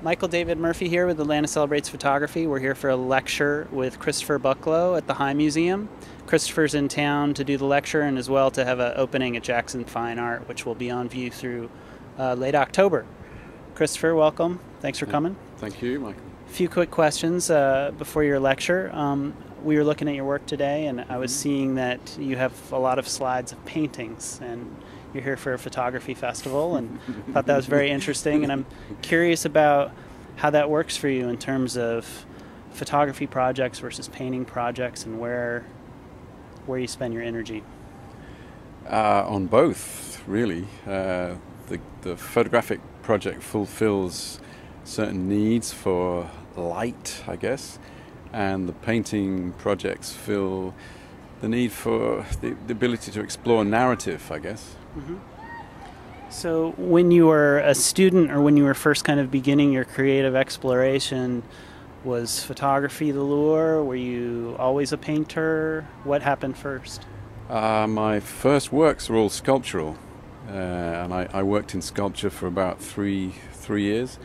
Michael David Murphy here with Atlanta Celebrates Photography. We're here for a lecture with Christopher Bucklow at the High Museum. Christopher's in town to do the lecture and as well to have an opening at Jackson Fine Art, which will be on view through late October. Christopher, welcome. Thanks for coming. Thank you, Michael. A few quick questions before your lecture. We were looking at your work today and I was seeing that you have a lot of slides of paintings, and you're here for a photography festival, and thought that was very interesting, and I'm curious about how that works for you in terms of photography projects versus painting projects, and where you spend your energy. On both, really. The photographic project fulfills certain needs for light, I guess, and the painting projects fill the need for the ability to explore narrative, I guess. Mm-hmm. So when you were a student, or when you were first kind of beginning your creative exploration, was photography the lure? Were you always a painter? What happened first? My first works were all sculptural, and I worked in sculpture for about three years,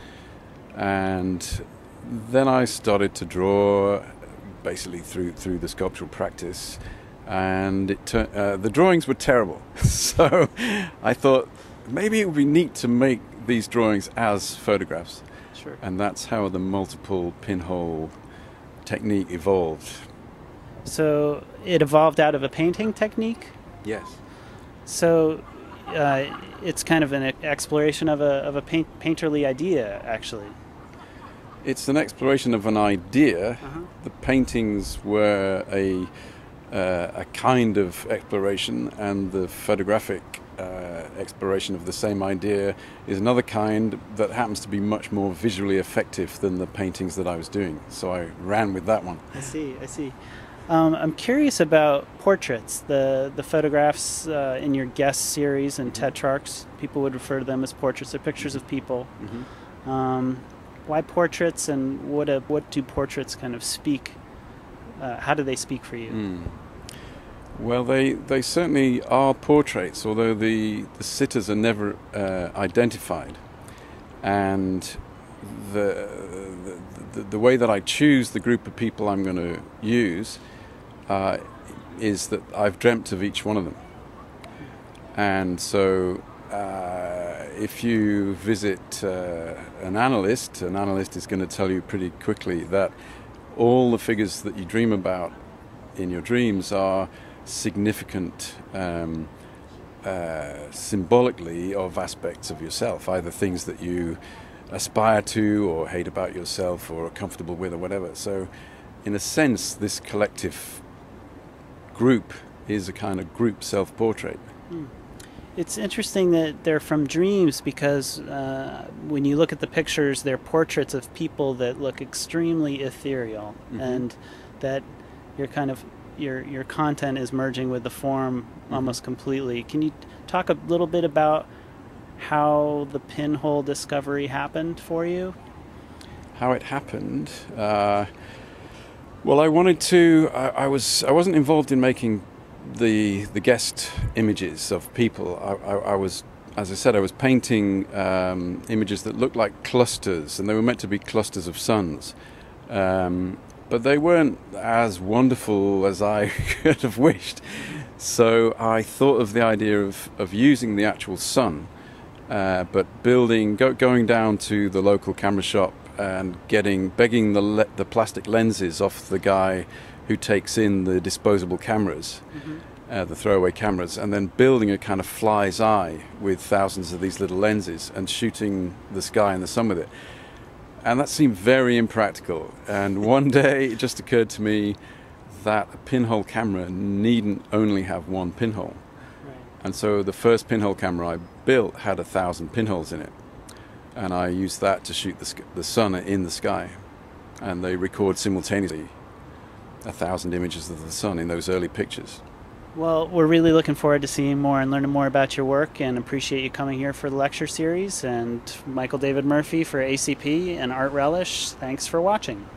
and then I started to draw basically through the sculptural practice, and the drawings were terrible. So I thought maybe it would be neat to make these drawings as photographs. Sure. And that's how the multiple pinhole technique evolved. So it evolved out of a painting technique? Yes. So it's kind of an exploration of a painterly idea, actually. It's an exploration of an idea. The paintings were a kind of exploration, and the photographic exploration of the same idea is another kind that happens to be much more visually effective than the paintings that I was doing. So I ran with that one. I see. I'm curious about portraits, the photographs in your guest series and Tetrarchs. People would refer to them as portraits. They're pictures of people. Why portraits, and what do portraits kind of speak? How do they speak for you? Well, they certainly are portraits, although the sitters are never identified. And the way that I choose the group of people I'm going to use is that I've dreamt of each one of them. And so if you visit an analyst is going to tell you pretty quickly that all the figures that you dream about in your dreams are significant symbolically of aspects of yourself, either things that you aspire to or hate about yourself or are comfortable with or whatever. So in a sense, this collective group is a kind of group self-portrait. It's interesting that they're from dreams, because when you look at the pictures, they're portraits of people that look extremely ethereal, and that your content is merging with the form almost completely. Can you talk a little bit about how the pinhole discovery happened for you? How it happened? Well, I wanted to. I wasn't involved in making the guest images of people. I was, as I said, I was painting images that looked like clusters, and they were meant to be clusters of suns. But they weren't as wonderful as I could have wished. So I thought of the idea of using the actual sun, but going down to the local camera shop and begging the plastic lenses off the guy who takes in the disposable cameras, the throwaway cameras, and then building a kind of fly's eye with thousands of these little lenses and shooting the sky and the sun with it. And that seemed very impractical. And one day it just occurred to me that a pinhole camera needn't only have one pinhole. Right. And so the first pinhole camera I built had 1,000 pinholes in it. And I used that to shoot the sun in the sky. And they record simultaneously 1,000 images of the sun in those early pictures. Well, we're really looking forward to seeing more and learning more about your work, and appreciate you coming here for the lecture series. And Michael David Murphy for ACP and Art Relish, thanks for watching.